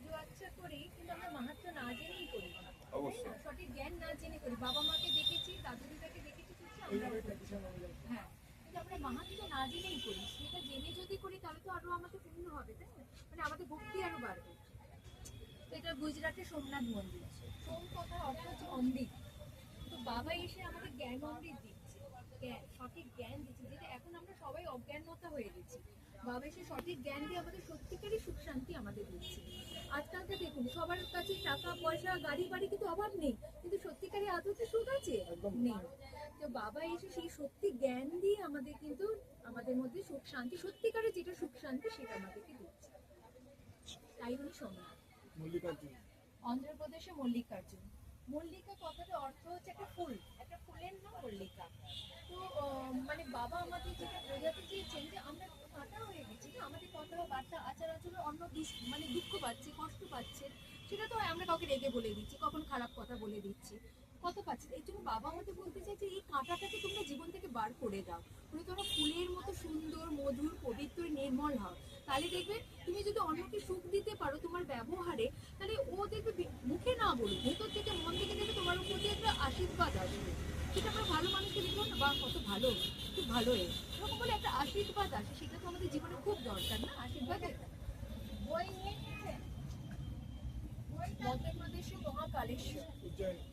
পুজো আচ্ছা করি, কিন্তু আমরা মাহাত্ম্য না জেনেই করি, অবশ্যই। সঠিক জ্ঞান না জেনে করি। বাবা মাকে দেখেছি, দাদু দিদাকে দেখেছি, আমরা হ্যাঁ, কিন্তু আমরা মাহাত্ম্য না জেনেই করি। সেটা জেনে যদি করি তাহলে তো আরো আমাদের পূর্ণ হবে, তাই না? মানে আমাদের ভক্তি আরো বাড়বে। তো এটা গুজরাটের সোমনাথ মন্দির। সোম কথার অর্থ হচ্ছে অমৃত। তো বাবা এসে আমাদের জ্ঞান অমৃত দিচ্ছে, সঠিক জ্ঞান দিচ্ছে, যেটা এখন আমরা সবাই অজ্ঞানতা হয়ে গেছি। বাবা এসে সঠিক জ্ঞান দিয়ে আমাদের সত্যিকারই সুখ শান্তি আমাদের দিচ্ছে। আজকালকে দেখুন সবার কাছে টাকা পয়সা গাড়ি বাড়ি কিন্তু অভাব নেই, কিন্তু সত্যিকারই আদতে সুখ আছে নেই। তো বাবা এসে সেই সত্যি জ্ঞান দিয়ে আমাদের কিন্তু আমাদের মধ্যে সুখ শান্তি, সত্যিকারের যেটা সুখ শান্তি সেটা আমাদেরকে দিচ্ছে। তাই উনি সোমনাথ। মল্লিকার্জুন, অন্ধ্রপ্রদেশে মল্লিকার্জুন। মল্লিকা কথাটার অর্থ হচ্ছে একটা ফুল, একটা ফুলের নাম মল্লিকা। তো মানে বাবা আমাদের যেটা বোঝাতে চেয়েছেন যে আমরা কাটা হয়ে গেছি না, আমাদের কথাবার্তা আচার আচরণ অন্য মানে দুঃখ পাচ্ছে, কষ্ট পাচ্ছে, সেটা তো আমরা কাউকে রেগে বলে দিচ্ছি, কখন খারাপ কথা বলে দিচ্ছি, কত পাচ্ছে। এই জন্য বাবা আমাদের বলতে চাই যে এই কাঁটাটাকে তোমরা জীবন থেকে বার করে দাও, তুমি তোমরা ফুলের মতো সুন্দর মধুর পবিত্র নির্মল হও। তাহলে দেখবে তুমি যদি অন্যকে সুখ দিতে পারো তোমার ব্যবহারে, তাহলে ও দেখবে মুখে না বলুক, ভেতর থেকে মন থেকে দেখবে তোমার উপর দিয়ে একটা আশীর্বাদ আসবে। সেটা আমরা ভালো মানুষকে দেখবো না, বা কত ভালো, খুব ভালো এরকম বলে একটা আশীর্বাদ আসে, সেটা তো আমাদের জীবনে খুব দরকার না আশীর্বাদের। মধ্যপ্রদেশে মহাকালেশ্বর। উজ্জয়িনী,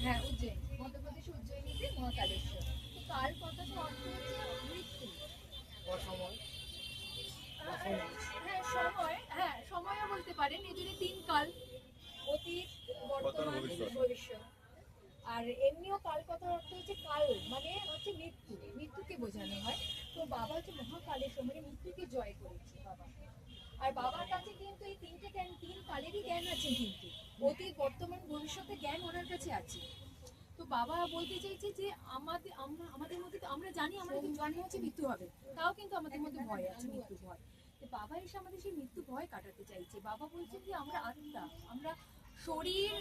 হ্যাঁ উজ্জয়িনী, মধ্যপ্রদেশে উজ্জয়িনীতে মহাকালেশ্বর। তো কাল কথাটা অর্থ হচ্ছে মৃত্যু। অসময়, হ্যাঁ সময়, হ্যাঁ সময়ও বলতে পারেন। এই জন্য তিন কাল, অতীত বর্তমান ভবিষ্যৎ। আর এমনিও কাল কথার অর্থ হচ্ছে কাল, মানে হচ্ছে মৃত্যু, মৃত্যুকে বোঝানো হয়। তো বাবা হচ্ছে মহাকালেশ্বর, মানে মৃত্যুকে জয় করেছে বাবা। আর বাবার কাছে কিন্তু এই তিনটে জ্ঞান, তিন কালেরই জ্ঞান আছে, কিন্তু অতীত বর্তমান ভবিষ্যতের জ্ঞান ওনার কাছে আছে। তো বাবা বলতে চাইছে যে আমাদের মধ্যে তো আমরা জানি আমাদের জন্ম হচ্ছে মৃত্যু হবে, তাও কিন্তু আমাদের মধ্যে ভয় আছে, মৃত্যু ভয়। তো বাবা এসে আমাদের সেই মৃত্যু ভয় কাটাতে চাইছে। বাবা বলছেন যে আমরা আত্মা, আমরা শরীর,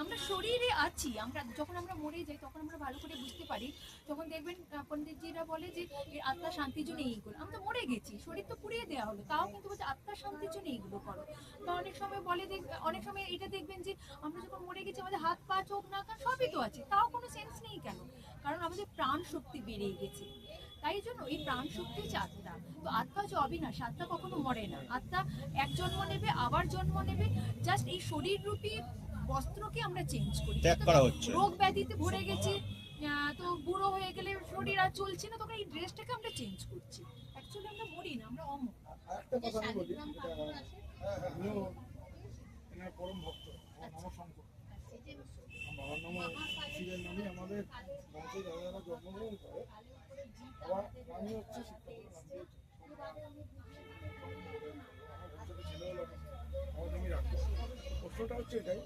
আমরা শরীরে আছি। আমরা যখন আমরা মরে যাই তখন আমরা ভালো করে বুঝতে পারি, যখন দেখবেন পণ্ডিতজিরা বলে যে আত্মা শান্তির জন্য এইগুলো, আমরা তো মরে গেছি, শরীর তো পুড়িয়ে দেওয়া হলো, তাও কিন্তু বলছে আত্মা শান্তির জন্য এইগুলো করো। বা অনেক সময় বলে অনেক সময় এটা দেখবেন যে আমরা যখন মরে গেছি আমাদের হাত পা চোখ নাক কান সবই তো আছে, তাও কোনো সেন্স নেই কেন? কারণ আমাদের প্রাণ শক্তি বেড়ে গেছে। তাই জন্য এই প্রাণ শক্তি হচ্ছে আত্মা। তো আত্মা হচ্ছে অবিনাশ, আত্মা কখনো মরে না। আত্মা এক জন্ম নেবে আবার জন্ম নেবে, জাস্ট এই শরীর রূপী বস্ত্রকে আমরা চেঞ্জ করি, ত্যাগ করা হচ্ছে। রোগ ব্যাধিতে ভরে গেছি, তো বুড়ো হয়ে গেলে শরীর আর চলছে না, তখন এই ড্রেসটাকে আমরা চেঞ্জ করছি। অ্যাকচুয়ালি আমরা মরি না, আমরা অমর। আরেকটা কথা আমি বলি, আমিও এনার পরম ভক্ত, আমার নাম শঙ্কর। বাবার নাম শিবের নামে আমাদের বংশে যারা যারা জন্মগ্রহণ করে, আবার আমি হচ্ছে শিক্ষক, আমার বংশটা ছিল হলো আমার নামই রাখবো। প্রশ্নটা হচ্ছে এটাই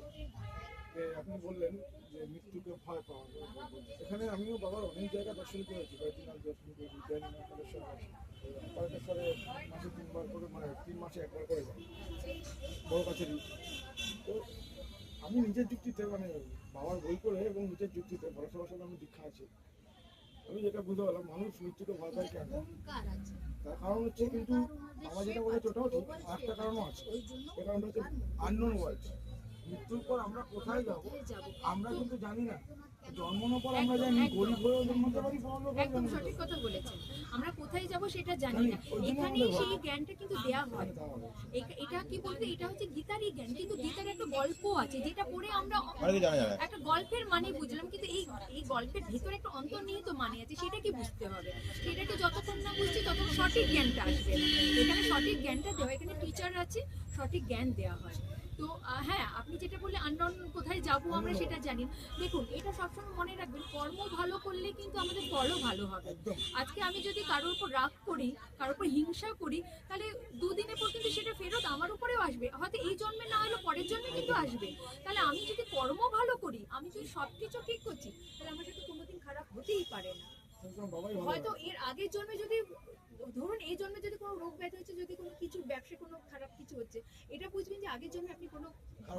যে আপনি বললেন যে মৃত্যুকে ভয় পাওয়া যায়। এখানে আমিও বাবার অনেক জায়গা দর্শন করেছি, বৈদ্যনাথ দর্শন করেছি, উজ্জয়িনী মহাকালেশ্বর, তারকেশ্বরে মাসে 3 বার করে, মানে 3 মাসে 1 বার করে যাই, বড় কাছেরই। তো আমি নিজের যুক্তিতে, মানে বাবার বই করে এবং নিজের যুক্তিতে, ভরসা সাথে আমি দীক্ষা আছে, আমি যেটা বুঝতে পারলাম মানুষ মৃত্যুকে ভয় পায় কেন, তার কারণ হচ্ছে, কিন্তু বাবা যেটা বলেছে ওটাও ঠিক, আরেকটা কারণও আছে। এ কারণটা হচ্ছে আননোন ওয়ার্ল্ড। মৃত্যুর পর আমরা কোথায় যাব আমরা কিন্তু জানি না। জন্মানোর পর আমরা জানি গরিব হয়েও জন্মাতে পারি, বড়লোক হয়েও একদম জন্মাতে সঠিক পারি। কথা বলেছেন। আমরা কোথায় যাব সেটা জানি না, এখানেই সেই জ্ঞানটা কিন্তু দেয়া হয়। এটা কি বলতে, এটা হচ্ছে গীতারই জ্ঞান, কিন্তু গীতার একটা গল্প আছে যেটা পড়ে আমরা অনেকে জানা যাবে। একটা গল্পের মানে বুঝলাম, কিন্তু এই গল্পের ভেতরে একটা অন্তর্নিহিত মানে আছে, সেটাকে বুঝতে হবে। সেটাকে যতক্ষণ না বুঝছি ততক্ষণ সঠিক জ্ঞানটা আসবে না। এখানে সঠিক জ্ঞানটা দেওয়া, এখানে টিচার আছে, সঠিক জ্ঞান দেওয়া হয়। তো হ্যাঁ, আপনি যেটা বললে আননোন কোথায় যাব আমরা সেটা জানি না। দেখুন এটা সবসময় মনে রাখবেন, কর্ম ভালো করলে কিন্তু আমাদের ফলও ভালো হবে। আজকে আমি যদি কারোর উপর রাগ করি, কারোর উপর হিংসা করি, তাহলে দুদিনের পর কিন্তু সেটা ফেরত আমার উপরেও আসবে, হয়তো এই জন্মে না হলেও পরের জন্মে কিন্তু আসবে। তাহলে আমি যদি কর্ম ভালো করি, আমি যদি সবকিছু ঠিক করছি, তাহলে আমার সাথে কোনোদিন খারাপ হতেই পারে না। হয়তো এর আগের জন্মে যদি, ধরুন এই জন্মে যদি কোনো রোগ ব্যাধি হচ্ছে, যদি কোনো কিছু ব্যবসায় কোনো খারাপ কিছু হচ্ছে, এটা বুঝবেন যে আগের জন্মে আপনি কোনো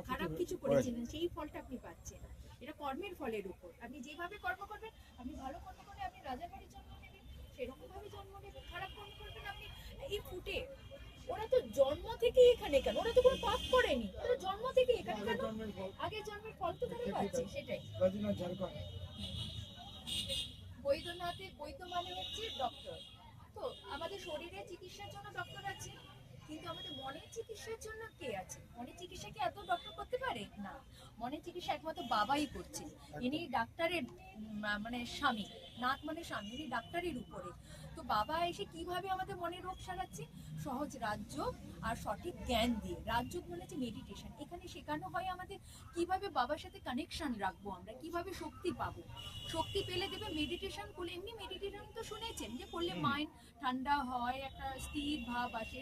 খারাপ কিছু করেছিলেন, সেই ফলটা আপনি পাচ্ছেন। এটা কর্মের ফলের উপর, আপনি যেভাবে কর্ম করবেন, আপনি ভালো কর্ম করলে আপনি রাজার বাড়ির জন্ম নেবেন, সেরকম ভাবে জন্ম নেবেন। খারাপ কর্ম করবেন আপনি এই ফুটে, ওরা তো জন্ম থেকে এখানে কেন? ওরা তো কোনো পাপ করেনি, ওরা জন্ম থেকে এখানে আগের কেন? জন্মের ফল আগের জন্মের ফল তো তারা পাচ্ছে, সেটাই। বদ্রীনাথ ঝাড়খণ্ড। বৈদ্যনাথে, বৈদ্য মানে হচ্ছে ডক্টর। তো আমাদের শরীরের চিকিৎসার জন্য ডক্টর আছে, কিন্তু আমাদের মনের চিকিৎসার জন্য কে আছে? মনের চিকিৎসা কি এত ডক্টর করতে পারে না? মনের চিকিৎসা একমাত্র বাবাই করছে। ইনি ডাক্তারের মানে স্বামী, নাথ মানে স্বামী, ইনি ডাক্তারের উপরে। তো বাবা এসে কিভাবে আমাদের মনের রোগ সারাচ্ছে? সহজ রাজ্য আর সঠিক জ্ঞান দিয়ে। রাজ্য মানে হচ্ছে মেডিটেশন। এখানে শেখানো হয় আমাদের কিভাবে বাবার সাথে কানেকশন রাখবো, আমরা কিভাবে শক্তি পাবো। শক্তি পেলে দেবে মেডিটেশন করলে। এমনি মেডিটেশন তো শুনেছেন যে করলে মাইন্ড ঠান্ডা হয়, একটা স্থির ভাব আসে,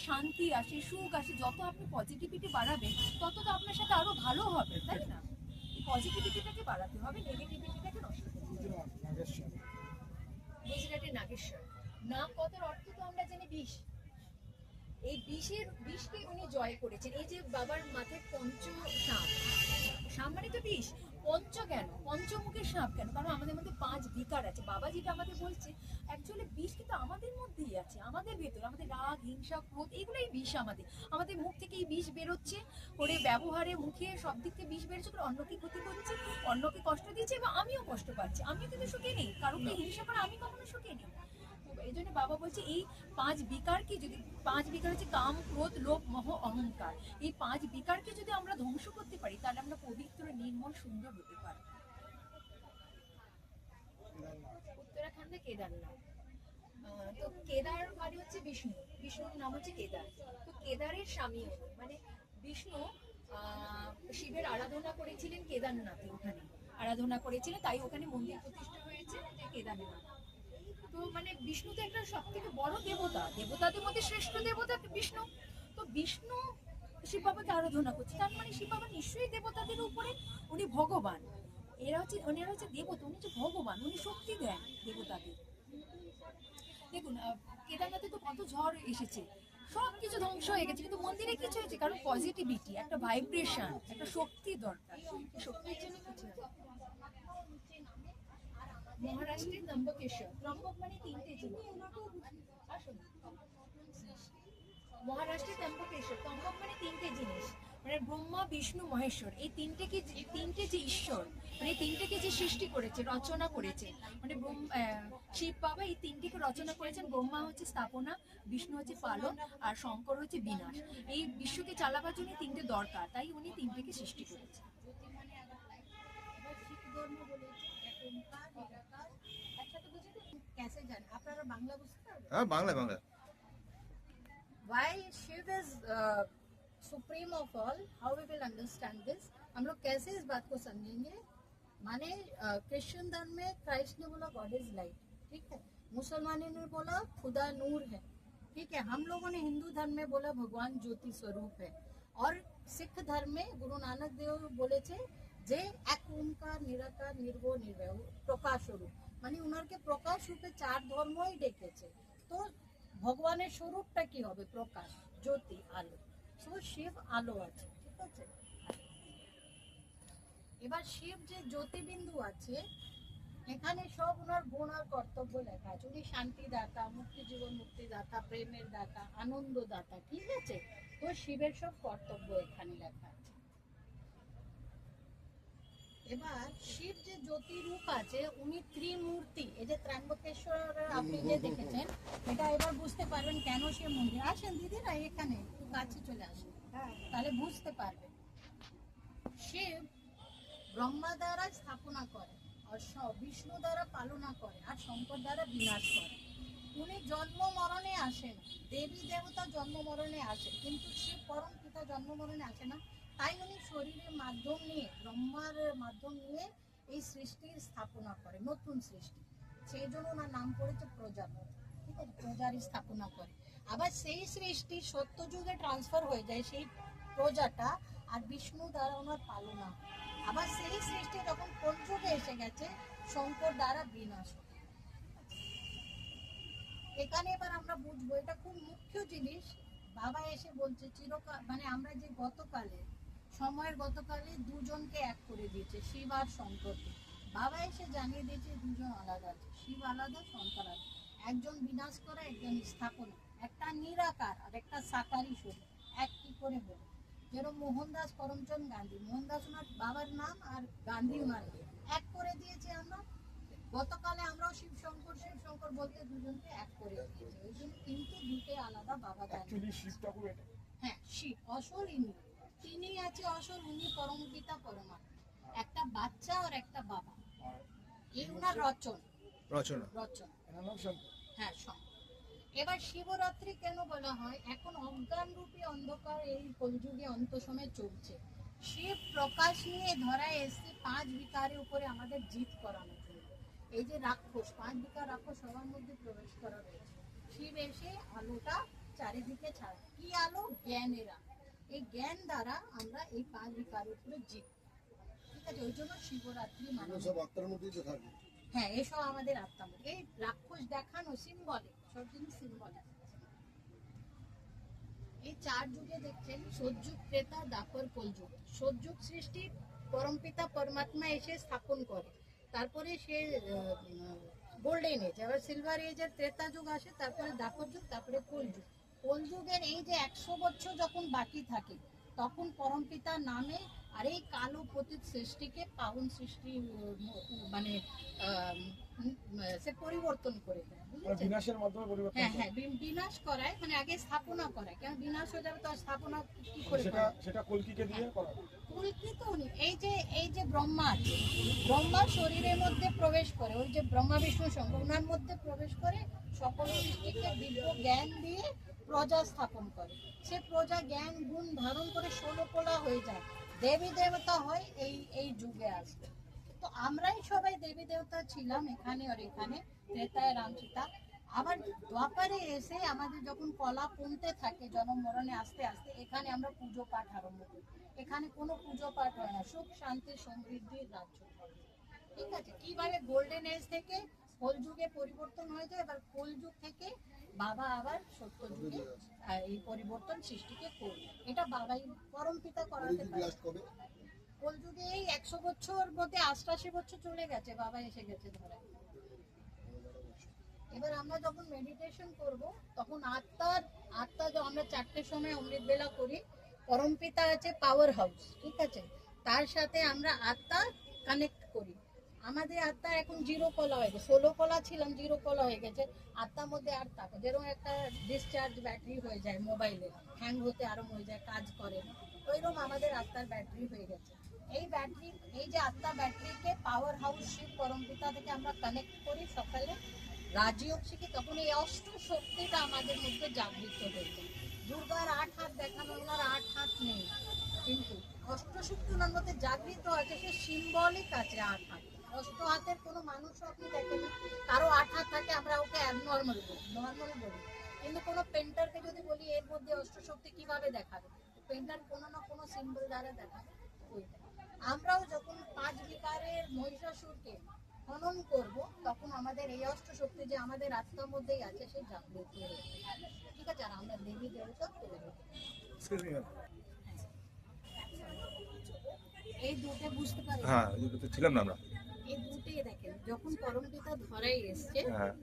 শান্তি আসে, সুখ আসে। যত আপনি পজিটিভিটি বাড়াবেন তত তো আপনার সাথে আরো ভালো হবে, তাই না? পজিটিভিটিটাকে বাড়াতে হবে, নেগেটিভিটিটাকে নষ্ট করতে হবে। গুজরাট নাগেশ্বর। গুজরাটের নাগেশ্বর নাম কথার অর্থ তো আমরা জানি বিষ। এই বিষকে উনি জয় করেছেন। এই যে বাবার মাথায় পঞ্চ সাপ, সাপ মানে তো বিষ। পঞ্চ কেন? পঞ্চমুখের সাপ কেন? কারণ আমাদের মধ্যে 5 বিকার আছে। বাবা যেটা আমাদের বলছে, অ্যাকচুয়ালি বিষ কিন্তু আমাদের মধ্যেই আছে, আমাদের ভেতর। আমাদের রাগ, হিংসা, ক্রোধ, এগুলোই বিষ। আমাদের মুখ থেকে এই বিষ বেরোচ্ছে, করে ব্যবহারে, মুখে, সব দিক থেকে বিষ বেরোচ্ছে, করে অন্যকে ক্ষতি করছে, অন্যকে কষ্ট দিচ্ছে, এবং আমিও কষ্ট পাচ্ছি। আমিও কিন্তু সুখে নেই, কারোকে হিংসা করে আমি কখনো সুখে নেই। এই জন্য বাবা বলছে এই 5 বিকারকে যদি, 5 বিকার হচ্ছে কাম, ক্রোধ, লোভ, মোহ, অহংকার। এই 5 বিকারকে যদি আমরা ধ্বংস করতে পারি, তাহলে আমরা পবিত্র, নির্মল, সুন্দর হতে পারি। উত্তরাখণ্ডে কেদারনাথ। তো কেদার মানে হচ্ছে বিষ্ণু, বিষ্ণুর নাম হচ্ছে কেদার। তো কেদারের স্বামী উনি, মানে বিষ্ণু শিবের আরাধনা করেছিলেন কেদারনাথে, ওখানে আরাধনা করেছিলেন, তাই ওখানে মন্দির প্রতিষ্ঠা হয়েছে যে কেদারনাথ। তো মানে বিষ্ণু তো একটা সব থেকে বড় দেবতা, দেবতাদের মধ্যে শ্রেষ্ঠ দেবতা বিষ্ণু। তো বিষ্ণু শিব বাবাকে আরাধনা করছে, তার মানে শিব বাবা নিশ্চয়ই দেবতাদের উপরে, উনি ভগবান। ওনারা হচ্ছে দেবতা, উনি হচ্ছে ভগবান, উনি শক্তি দেন দেবতাদের। দেখুন কেদারনাথে তো কত ঝড় এসেছে, সব কিছু ধ্বংস হয়ে গেছে, কিন্তু মন্দিরে কিছু হয়েছে কারণ পজিটিভিটি, একটা ভাইব্রেশন, একটা শক্তি দরকার। শক্তির জন্য কিছু হয়। মহারাষ্ট্রের ত্রম্বকেশ্বর, ত্রম্বক মানে 3টে জিনিস। আসুন, মহারাষ্ট্রের ত্রম্বকেশ্বর, ত্রম্বক মানে 3টে জিনিস, মানে ব্রহ্মা, বিষ্ণু, মহেশ্বর। এই তিনটে যে ঈশ্বর, মানে এই তিনটেকে যে সৃষ্টি করেছে, রচনা করেছে, মানে শিব বাবা এই তিনটিকে রচনা করেছেন। ব্রহ্মা হচ্ছে স্থাপনা, বিষ্ণু হচ্ছে পালন, আর শঙ্কর হচ্ছে বিনাশ। এই বিশ্বকে চালাবার জন্য 3টে দরকার, তাই উনি 3টেকে সৃষ্টি করেছেন। कैसे जाने আপনারা বাংলা বুঝতে পারবেন? হ্যাঁ Bangla Bangla. Why Shiv is supreme of all, how we will understand this? हम लोग कैसे इस बात को समझेंगे? माने क्रिश्चियन धर्म में क्राइस्ट ने बोला गॉड इज लाइट, ठीक है। मुसलमानों ने बोला खुदा नूर है, ठीक है। हम लोगों ने हिंदू धर्म में बोला भगवान ज्योति स्वरूप है, और सिख धर्म में गुरु नानक देव बोले थे जे एक ओंकार निराकार निर्भय निर्भय प्रकाश स्वरूप, মানে উনারকে প্রকাশ রূপে 4 ধর্মই ডেকেছে। তো ভগবানের স্বরূপটা কি হবে? প্রকাশ, জ্যোতি, আলো। সো শিব আলো আছে, ঠিক আছে। এবার শিব যে জ্যোতিবিন্দু আছে, এখানে সব ওনার গুণ আর কর্তব্য লেখা আছে। উনি শান্তিদাতা, মুক্তি, জীবন মুক্তিদাতা, প্রেমের দাতা, আনন্দদাতা, ঠিক আছে। তো শিবের সব কর্তব্য এখানে লেখা আছে। এবার শিব যে জ্যোতি রূপ আছে, উনি ত্রিমূর্তি। এই যে ত্র্যম্বকেশ্বর আপনি যে দেখেছেন, এটা এবার বুঝতে পারবেন কেন সে মন্দির। আসেন দিদিরা, এখানে একটু কাছে চলে আসেন, তাহলে বুঝতে পারবেন। শিব ব্রহ্মা দ্বারা স্থাপনা করে, আর বিষ্ণু দ্বারা পালনা করে, আর শঙ্কর দ্বারা বিনাশ করে। উনি জন্ম মরণে আসেন, দেবী দেবতা জন্ম মরণে আসে, কিন্তু শিব পরম পিতা জন্ম মরণে আসে না। তাই উনি শরীরের মাধ্যম নিয়ে, ব্রহ্মার মাধ্যম নিয়ে এই সৃষ্টির স্থাপনা করে, নতুন সৃষ্টি। সেই জন্য ওনার নাম পড়েছে প্রজাপতি, ঠিক আছে। প্রজারই স্থাপনা করে। আবার সেই সৃষ্টি সত্যযুগে ট্রান্সফার হয়ে যায়, সেই প্রজাটা, আর বিষ্ণু দ্বারা ওনার পালনা। আবার সেই সৃষ্টি যখন কলিযুগে এসে গেছে, শঙ্কর দ্বারা বিনাশ। এখানে এবার আমরা বুঝবো, এটা খুব মুখ্য জিনিস। বাবা এসে বলছে চিরকাল, মানে আমরা যে গতকালে সময়ের গতকালে দুজনকে এক করে দিয়েছে, শিব আর শঙ্করকে। বাবা এসে জানিয়ে দিয়েছে দুজন আলাদা আছে, শিব আলাদা, শঙ্কর আলাদা। একজন বিনাশ করা, একজন স্থাপনা, একটা নিরাকার আর একটা সাকারি শরীর এক কি করে হলো? যেরকম মোহনদাস করমচন্দ গান্ধী, মোহনদাস ওনার বাবার নাম আর গান্ধী ওনার নাম, এক করে দিয়েছি আমরা। গতকালে আমরাও শিবশঙ্কর বলতে দুজনকে এক করে দিয়েছি, ওই জন্য কিন্তু দুটো আলাদা বাবা গান্ধী। অ্যাকচুয়ালি শিব ঠাকুর এটা। হ্যাঁ শিব আসল ইনি, তিনি আছে আসল, উনি পরম পিতা পরমাত্মা, একটা বাচ্চা আর একটা বাবা। আর এই উনার রচনা রচনা। এনার নাম শঙ্কর। হ্যাঁ শঙ্কর। এবার শিবরাত্রি কেন বলা হয়? এখন অজ্ঞান রূপী অন্ধকার এই কলিযুগে অন্ত সময় চলছে, শিব প্রকাশ নিয়ে ধরায় এসে 5 বিকারের উপরে আমাদের জিত করানোর জন্য। এই যে রাক্ষস, 5 বিকার রাক্ষস সবার মধ্যে প্রবেশ করা রয়েছে, শিব এসে আলোটা চারিদিকে ছাড়ে। কি আলো? জ্ঞানের আলো। এই জ্ঞান দ্বারা আমরা এই 5 বিকারের উপরে জিত, ঠিক আছে? ওই জন্য শিবরাত্রি মানা হয়। সব আত্মার মধ্যেই তো থাকে। হ্যাঁ এসব আমাদের আত্মা। এই রাক্ষস দেখানো সিম্বলিক, সব জিনিস সিম্বলিক। এই 4 যুগে দেখছেন সৎযুগ, ত্রেতা, দ্বাপর, কলযুগ। সৎযুগ সৃষ্টি পরমপিতা পরমাত্মা এসে স্থাপন করে, তারপরে সে গোল্ডেন এজ, আবার সিলভার এজের ত্রেতা যুগ আসে, তারপরে দ্বাপর যুগ, তারপরে কলযুগ। কলযুগের এই যে 100 বছর যখন বাকি থাকে তখন পরমপিতার নামে আর এই কালো পতিত সৃষ্টিকে পাবন সৃষ্টি মানে সে পরিবর্তন করে দেয়, মানে বুঝেছেন? বিনাশের মাধ্যমে পরিবর্তন হ্যাঁ করে। হ্যাঁ বিনাশ করায়, মানে আগে স্থাপনা করায়, কেন বিনাশ হয়ে যাবে তো আর স্থাপনা কি করে সেটা করায়? সেটা কলকিকে দিয়ে করা হয়। কল্পিত উনি। এই যে ব্রহ্মা আছে, ব্রহ্মা শরীরের মধ্যে প্রবেশ করে, ওই যে ব্রহ্মা বিষ্ণু শঙ্কর ওনার মধ্যে প্রবেশ করে সকল সৃষ্টিকে দিব্য জ্ঞান দিয়ে প্রজা স্থাপন করে। সে প্রজা জ্ঞান গুণ ধারণ করে 16 কোলা হয়ে যায়, দেবী দেবতা হয়। এই যুগে আসবে। তো আমরাই সবাই দেবী দেবতা ছিলাম এখানে আর এখানে, ত্রেতায় রাম সীতা। আবার দ্বাপারে এসে আমাদের যখন কলা কমতে থাকে জন্ম মরণে আস্তে আস্তে, এখানে আমরা পুজো পাঠ আরম্ভ করি। এখানে কোনো পুজো পাঠ হয় না, সুখ শান্তি সমৃদ্ধির রাজ্য। ঠিক আছে? কিভাবে গোল্ডেন এজ থেকে কলযুগে পরিবর্তন হয়ে যায়, এবার কলযুগ থেকে বাবা আবার সত্য যুগে এই পরিবর্তন সৃষ্টিকে করবে। এটা বাবাই পরম পিতা করাতে পরিধি পারে। লাস্ট কবে? কলযুগে এই 100 বছর মধ্যে 88 বছর চলে গেছে, বাবা এসে গেছে ধরে। এবার আমরা যখন মেডিটেশন করব তখন আত্মা যে আমরা 4টের সময় অমৃত বেলা করি, পরমপিতা আছে পাওয়ার হাউস, ঠিক আছে? তার সাথে আমরা আত্মা কানেক্ট করি। আমাদের আত্মা এখন 0 কলা হয়ে গেছে, 16 কলা ছিলাম 0 কলা হয়ে গেছে। আত্মার মধ্যে আর থাকে, যেরকম একটা ডিসচার্জ ব্যাটারি হয়ে যায় মোবাইলে, হ্যাং হতে আরম্ভ হয়ে যায়, কাজ করে না, ওইরকম আমাদের আত্মার ব্যাটারি হয়ে গেছে। এই ব্যাটারি, এই যে আত্মা ব্যাটারিকে পাওয়ার হাউস শিব পরমপিতা থেকে আমরা কানেক্ট করি সকালে, রাজযোগ শিখি, তখন এই অষ্ট শক্তিটা আমাদের মধ্যে জাগৃত হয়ে যায়। দুর্গার 8 হাত দেখানো, ওনার 8 হাত নেই, কিন্তু অষ্ট শক্তি ওনার মধ্যে জাগৃত আছে, সে সিম্বলিক আছে 8 হাত। অষ্ট হাতের কোনো মানুষ আপনি দেখেন না, কারো 8 হাত থাকে আমরা ওকে অ্যাবনর্মাল বলি, নর্মাল বলি। কিন্তু কোনো পেন্টারকে যদি বলি এর মধ্যে অষ্ট শক্তি কিভাবে দেখাবে, পেন্টার কোনো না কোনো সিম্বল দ্বারা দেখাবে। ওইটা আমরাও যখন 5 বিকারের মহিষাসুরকে খনন করব, তখন আমাদের এই অষ্ট শক্তি যে আমাদের আত্মার মধ্যেই আছে সে জাগ্রত হবে, ঠিক আছে? আর আমরা দেবী দেবতা করে দেবো। Excuse me, ma'am. এই দুটো বুঝতে পারি, হ্যাঁ তো ছিলাম না আমরা। এই দুটোই দেখেন, যখন পরমপিতা ধরাই এসছে হ্যাঁ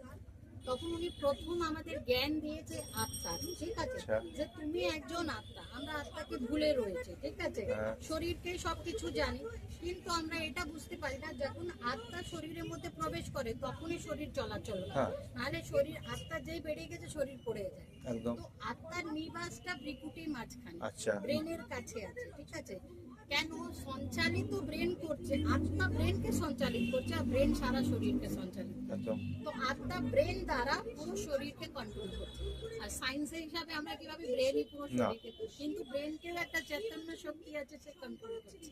তখন উনি প্রথম আমাদের জ্ঞান দিয়েছে আত্মার, ঠিক আছে? আচ্ছা। যে তুমি একজন আত্মা, আমরা আত্মাকে ভুলে রয়েছে, ঠিক আছে? হ্যাঁ। শরীরকে সবকিছু জানি, কিন্তু আমরা এটা বুঝতে পারি না যখন আত্মা শরীরের মধ্যে প্রবেশ করে তখনই শরীর চলাচল করে। হ্যাঁ। নাহলে শরীর, আত্মা যেই বেরিয়ে গেছে শরীর পড়ে যায়। একদম। তো আত্মার নিবাসটা ভ্রীকুটির মাঝখানে, আচ্ছা। ব্রেনের কাছে আছে, ঠিক আছে? কেন? সঞ্চালিত ব্রেন করছে, আত্মা ব্রেনকে সঞ্চালিত করছে, আর ব্রেন সারা শরীরকে সঞ্চালিত করছে। একদম। তো আত্মা ব্রেন দ্বারা পুরো শরীরকে কন্ট্রোল করছে। আর সায়েন্সের হিসাবে আমরা কিভাবে ব্রেনই পুরো শরীরকে, কিন্তু ব্রেনকেও একটা চৈতন্য শক্তি আছে, সে কন্ট্রোল করছে।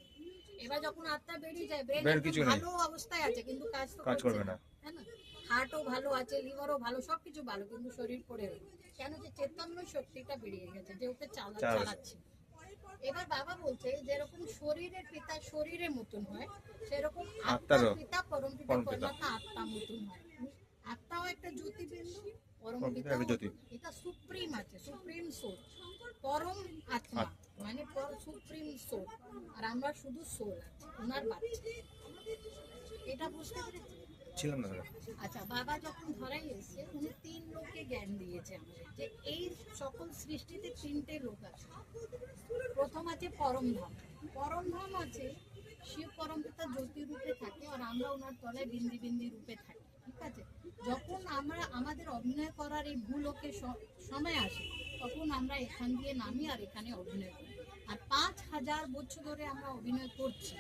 এবার যখন আত্মা বেরিয়ে যায়, ব্রেন ব্রেন কিছু নেই, ভালো অবস্থায় আছে কিন্তু কাজ তো কাজ করবে না। তাই না? হার্টও ভালো আছে, লিভারও ভালো, সবকিছু ভালো, কিন্তু শরীর পড়ে রয়েছে। কেন? যে চৈতন্য শক্তিটা বেরিয়ে গেছে, যে ওকে চালাচ্ছে। এবার বাবা বলছে যেরকম শরীরের পিতা শরীরের মতন হয়, সেরকম আত্মার আত্মারও পিতা পরমপিতা পরমাত্মা আত্মা মতন হয়। আত্মাও একটা জ্যোতিবিন্দু, পরমপিতা একটা জ্যোতি। এটা সুপ্রিম আছে, সুপ্রিম সোল, পরম আত্মা মানে সুপ্রিম সোল, আর আমরা শুধু সোল আছি, ওনার বাচ্চা। এটা বুঝতে পেরেছি? ছিলাম না দাদা। আচ্ছা, বাবা যখন ধরাই এসছে উনি 3 লোককে জ্ঞান দিয়েছে আমাদের, যে এই সকল সৃষ্টিতে 3টে লোক আছে। প্রথম আছে পরমধাম। পরমধাম আছে শিব পরমপিতা জ্যোতি রূপে থাকে, আর আমরা ওনার তলায় বিন্দি বিন্দি রূপে থাকি, ঠিক আছে। যখন আমরা আমাদের অভিনয় করার এই ভূলোকে সময় আসে, তখন আমরা এখান দিয়ে নামি আর এখানে অভিনয় করি। আর 5000 বছর ধরে আমরা অভিনয় করছি।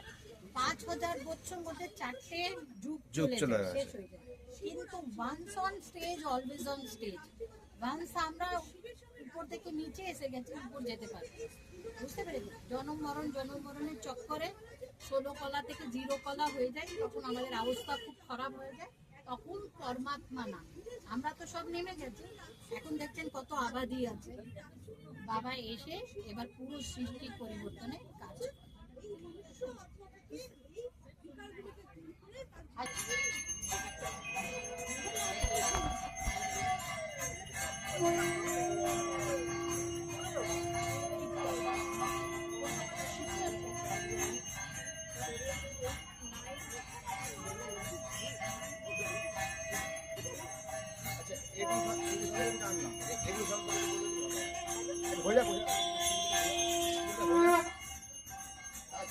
5000 বছর মধ্যে 4টে যুগ যুগ চলে চলে যায়, গেছে। শেষ হয়ে যায়। কিন্তু once on stage always on stage. Once আমরা উপর থেকে নিচে এসে গেছি, উপর যেতে পারি, বুঝতে পেরেছি। জনম মরণের চক্করে 16 কলা থেকে 0 কলা হয়ে যায়, তখন আমাদের অবস্থা খুব খারাপ হয়ে যায়। তখন পরমাত্মা না, আমরা তো সব নেমে গেছি। এখন দেখছেন কত আবাদি আছে। বাবা এসে এবার পুরো সৃষ্টি পরিবর্তনে কাজ করে।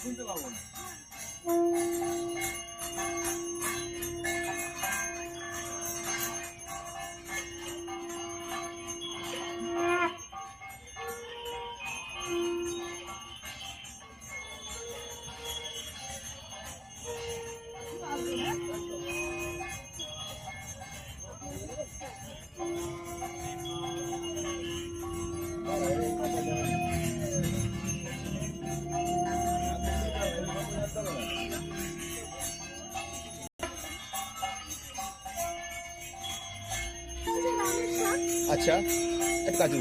শুনতে পাবো না। আচ্ছা, একটু কাজু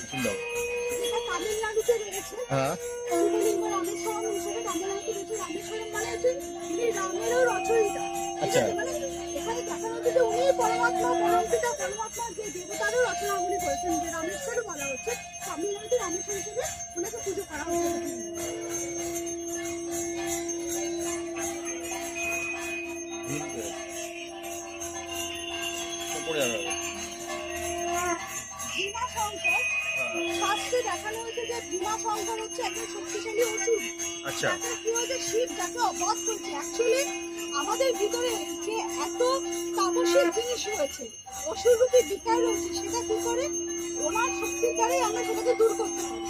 সুন্দর। তামিলনাড়ুতে রয়েছে হ্যাঁ, শিবলিঙ্গ রামেশ্বরম হিসেবে তামিলনাড়ুতে রয়েছে। রামেশ্বরম মানে হচ্ছে তিনি রামেরও রচয়িতা। আচ্ছা। মানে এখানে দেখানো হচ্ছে যে উনি পরমাত্মা, পরমপিতা, পরমাত্মার যে দেবতারও রচনা উনি করেছেন, যে রামেশ্বরও বলা হচ্ছে। তামিলনাড়ুতে রামেশ্বর হিসেবে ওনাকে পুজো করা হচ্ছে। পড়ে যাবে। ভীমাশঙ্কর, শাস্ত্রে দেখানো হয়েছে যে ভীমাশঙ্কর হচ্ছে একজন শক্তিশালী অসুর। আচ্ছা, যাকে কি হয়েছে, শিব যাকে অবধ করছে। অ্যাকচুয়ালি আমাদের ভিতরে যে এত তামসিক জিনিস রয়েছে, অসুররূপী বিকার রয়েছে, সেটা কি করে ওনার শক্তির দ্বারাই আমরা সেটাকে দূর করতে পারি।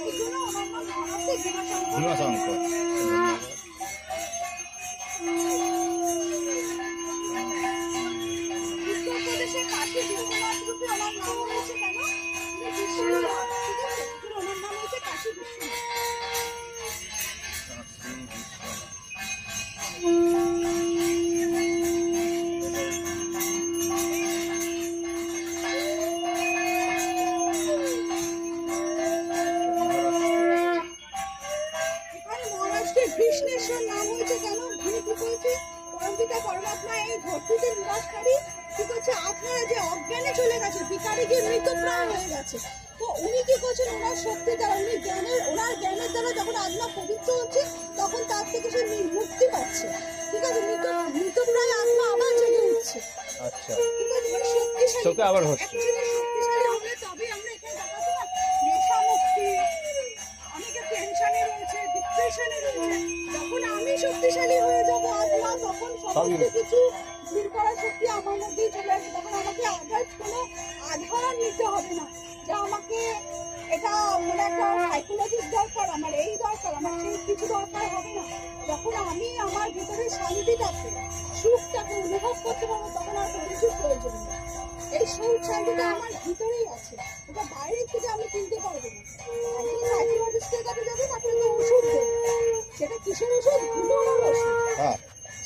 এই জন্য ওনার নাম মহারাষ্ট্রে ভীমাশঙ্কর। ভীমাশঙ্কর। উত্তরপ্রদেশের কাশী বিশ্বনাথ রূপে ওনার নাম হয়েছে কেন? উনি বিশ্বনাথ, ঠিক আছে? এই জন্য ওনার নাম হয়েছে কাশী বিশ্বনাথ। এখানে মহারাষ্ট্রের কৃষ্ণেশ্বর নাম হয়েছে কেন? উনি কি করেছে, পরমপিতা পরমাত্মা এই ধরতিতে নিবাসকারী কি করছে, আপনারা যে অজ্ঞানে চলে গেছে, বিকারে গিয়ে মৃতপ্রায় হয়ে গেছে, তো উনি কি করছেন, ওনার শক্তি দ্বারা, উনি ওনার জ্ঞানের দ্বারা যখন আত্মা পবিত্র হচ্ছে, তখন তার থেকে সে মুক্তি পাচ্ছে, ঠিক আছে। মৃতপ্রায় আত্মা আবার জেগে উঠছে, আচ্ছা, ঠিক আছে। মানে শক্তিশালী, শক্তি আবার হচ্ছে। Actually শক্তিশালী হলে তবে আমরা এখানে দেখাবো না, নেশা মুক্তি, অনেকে টেনশনে রয়েছে, ডিপ্রেশনে রয়েছে। যখন আমি শক্তিশালী হয়ে যাব আত্মা, তখন সমস্ত কিছু দূর করার শক্তি আমার মধ্যেই চলে আসবে। তখন আমাকে আদার্স কোনো আধার নিতে হবে না, যে আমাকে এটা মানে একটা সাইকোলজিস্ট দরকার, আমার এই দরকার, আমার সেই কিছু দরকার হবে না। যখন আমি আমার ভিতরে শান্তিটাকে, সুখটাকে অনুভব করতে পারবো, তখন আর কোনো কিছু প্রয়োজন নেই। এই সুখ শান্তিটা আমার ভিতরেই আছে, এটা বাইরে থেকে আমি কিনতে পারবো না। একজন সাইকোলজিস্টের কাছে যাবে, তাকে তো ওষুধ দেবে, সেটা কিসের ওষুধ? ঘুমানোর ওষুধ। হ্যাঁ,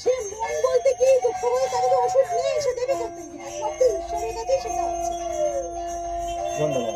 সে মন বলতে কি দুঃখ বলতে তাকে তো ওষুধ নিয়ে এসে দেবে করতে, একমাত্র ঈশ্বরের কাছে সেটা আছে। ধন্যবাদ।